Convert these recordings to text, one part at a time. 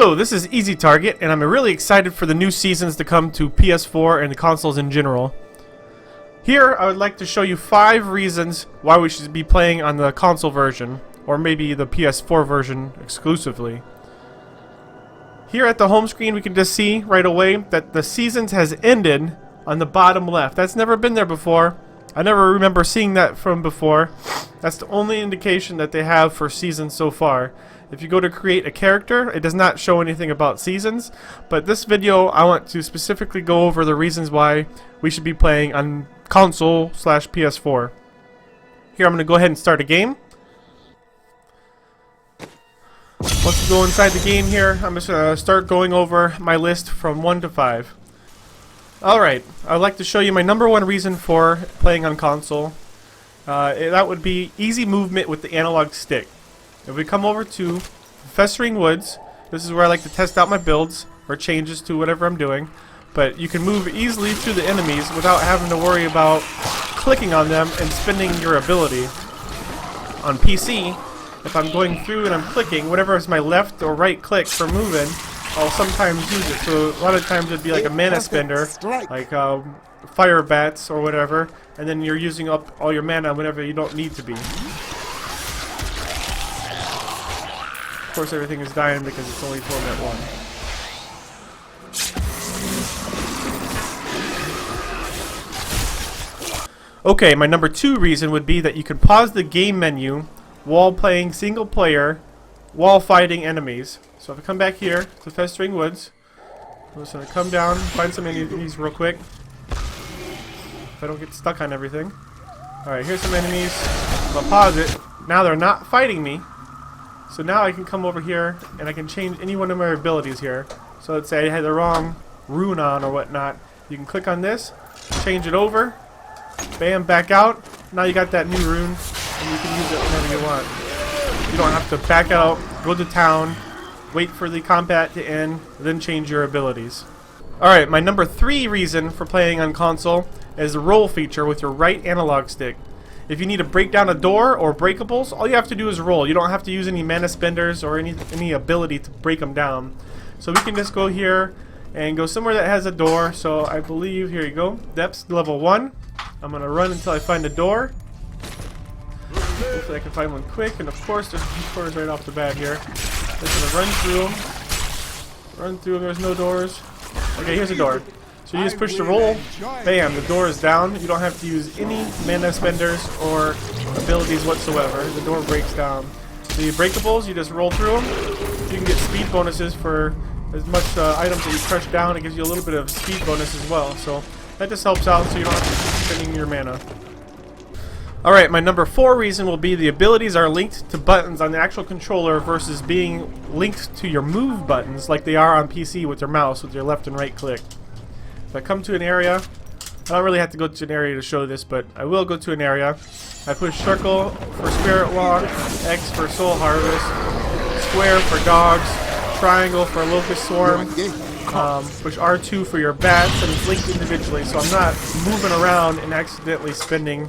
Hello, this is Eazytarget, and I'm really excited for the new seasons to come to PS4 and the consoles in general. Here, I would like to show you 5 reasons why we should be playing on the console version, or maybe the PS4 version exclusively. Here at the home screen, we can just see right away that the seasons has ended on the bottom left. That's never been there before. I never remember seeing that from before. That's the only indication that they have for seasons so far. If you go to create a character, it does not show anything about seasons, but this video I want to specifically go over the reasons why we should be playing on console/PS4. Here I'm going to go ahead and start a game. Once you go inside the game here, I'm just going to start going over my list from 1 to 5. Alright, I would like to show you my #1 reason for playing on console. That would be easy movement with the analog stick. If we come over to Festering Woods, this is where I like to test out my builds or changes to whatever I'm doing. But you can move easily through the enemies without having to worry about clicking on them and spending your ability. On PC, if I'm going through and I'm clicking, whatever is my left or right click for moving, I'll sometimes use it. So a lot of times it'd be like a mana spender, like fire bats or whatever, and then you're using up all your mana whenever you don't need to be. Of course everything is dying because it's only torment 1. Okay, my #2 reason would be that you can pause the game menu while playing single player while fighting enemies. So if I come back here to Festering Woods, I'm just going to come down, find some enemies real quick. If I don't get stuck on everything. Alright, here's some enemies. I'll pause it. Now they're not fighting me. So now I can come over here and I can change any one of my abilities here. So let's say I had the wrong rune on or whatnot. You can click on this, change it over, bam, back out. Now you got that new rune and you can use it whenever you want. You don't have to back out, go to town, wait for the combat to end, then change your abilities. Alright, my #3 reason for playing on console is the roll feature with your right analog stick. If you need to break down a door or breakables, all you have to do is roll. You don't have to use any mana spenders or any ability to break them down. So we can just go here and go somewhere that has a door. So I believe, here you go, depths level 1. I'm going to run until I find a door. Hopefully I can find one quick, and of course there's doors right off the bat here. Just going to run through them. Run through them, there's no doors. Okay, here's a door. So you just push the roll, bam, the door is down. You don't have to use any mana spenders or abilities whatsoever. The door breaks down. The breakables, you just roll through them. You can get speed bonuses for as much items that you crush down. It gives you a little bit of speed bonus as well. So that just helps out so you don't have to keep spending your mana. Alright, my #4 reason will be the abilities are linked to buttons on the actual controller versus being linked to your move buttons like they are on PC with your mouse with your left and right click. If I come to an area, I don't really have to go to an area to show this, but I will go to an area. I push circle for spirit walk, X for soul harvest, square for dogs, triangle for locust swarm, push R2 for your bats, and it's linked individually, so I'm not moving around and accidentally spending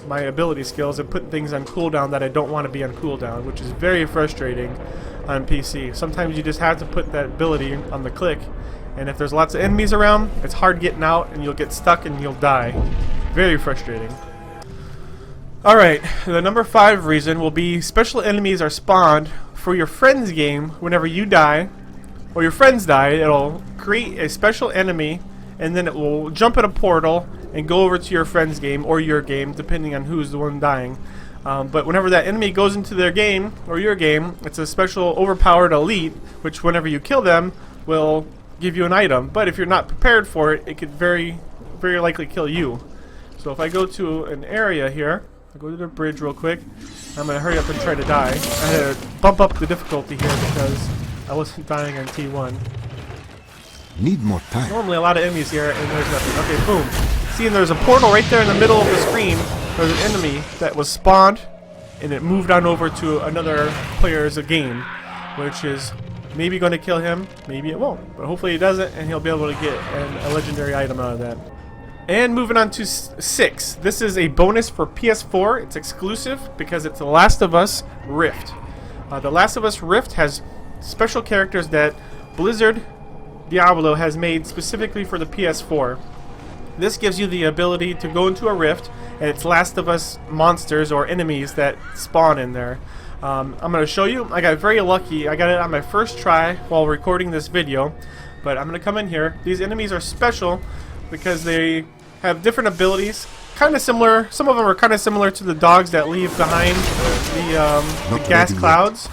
my ability skills and putting things on cooldown that I don't want to be on cooldown, which is very frustrating on PC. Sometimes you just have to put that ability on the click, and if there's lots of enemies around, it's hard getting out and you'll get stuck and you'll die. Very frustrating. Alright, the #5 reason will be special enemies are spawned for your friend's game. Whenever you die or your friends die, it'll create a special enemy and then it will jump in a portal and go over to your friend's game or your game, depending on who's the one dying. But whenever that enemy goes into their game or your game, it's a special overpowered elite, which whenever you kill them will give you an item. But if you're not prepared for it, it could very likely kill you. So if I go to an area here, I'll go to the bridge real quick. I'm going to hurry up and try to die. I had to bump up the difficulty here because I wasn't dying on T1. Need more time. Normally a lot of enemies here and there's nothing. Okay, boom. See, and there's a portal right there in the middle of the screen. There's an enemy that was spawned and it moved on over to another player's game, which is maybe going to kill him, maybe it won't. But hopefully it doesn't and he'll be able to get a legendary item out of that. And moving on to 6. This is a bonus for PS4. It's exclusive because it's The Last of Us Rift. The Last of Us Rift has special characters that Blizzard Diablo has made specifically for the PS4. This gives you the ability to go into a rift, and it's Last of Us monsters or enemies that spawn in there. I'm going to show you. I got very lucky. I got it on my first try while recording this video, but I'm going to come in here. These enemies are special because they have different abilities, kind of similar. Some of them are kind of similar to the dogs that leave behind the gas clouds.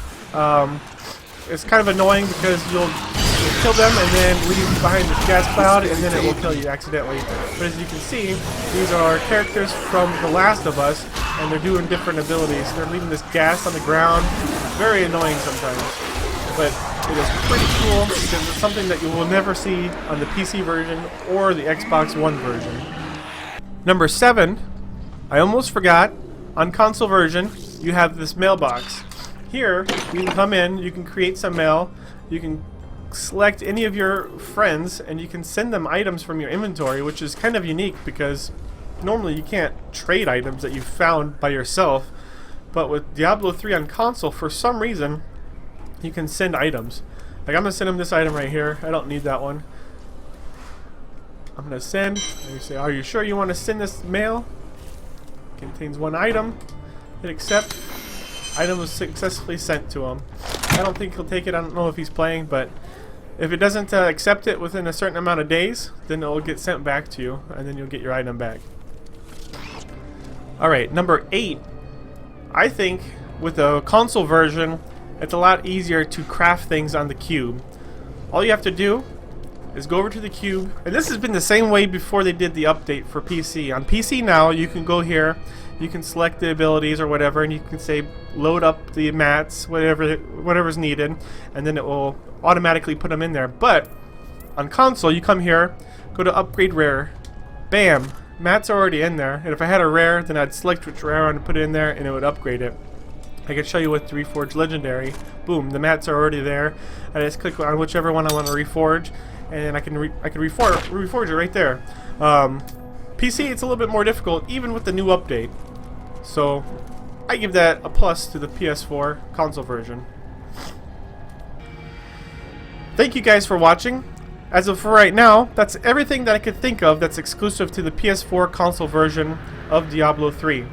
It's kind of annoying because you'll kill them and then leave behind this gas cloud, and then it will kill you accidentally. But as you can see, these are characters from The Last of Us, and they're doing different abilities. They're leaving this gas on the ground. It's very annoying sometimes, but it is pretty cool because it's something that you will never see on the PC version or the Xbox One version. Number 7, I almost forgot, on console version, you have this mailbox. Here, you can come in, you can create some mail, you can select any of your friends, and you can send them items from your inventory, which is kind of unique because normally you can't trade items that you found by yourself. But with Diablo 3 on console, for some reason, you can send items. Like, I'm going to send him this item right here. I don't need that one. I'm going to send. And you say, are you sure you want to send this mail? Contains 1 item. Hit accept. Item was successfully sent to him. I don't think he'll take it. I don't know if he's playing, but if it doesn't accept it within a certain amount of days, then it will get sent back to you, and then you'll get your item back. Alright, number 8. I think with the console version, it's a lot easier to craft things on the cube. All you have to do is go over to the cube, and this has been the same way before they did the update for PC. On PC now, you can go here, you can select the abilities or whatever, and you can say load up the mats, whatever's needed, and then it will automatically put them in there. But on console, you come here, go to upgrade rare, bam, mats are already in there. And if I had a rare, then I'd select which rare I want to put in there, and it would upgrade it. I could show you with the Reforged Legendary. Boom, the mats are already there. I just click on whichever one I want to reforge, and I can reforge it right there. PC, it's a little bit more difficult, even with the new update. So I give that a plus to the PS4 console version. Thank you guys for watching. As of right now, that's everything that I could think of that's exclusive to the PS4 console version of Diablo 3.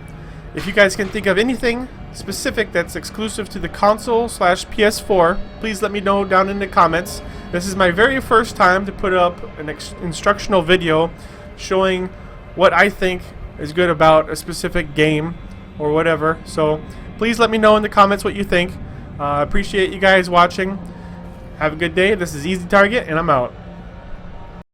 If you guys can think of anything specific that's exclusive to the console/PS4, please let me know down in the comments. This is my very first time to put up an instructional video showing what I think is good about a specific game or whatever. So please let me know in the comments what you think. I appreciate you guys watching. Have a good day. This is Eazytarget, and I'm out.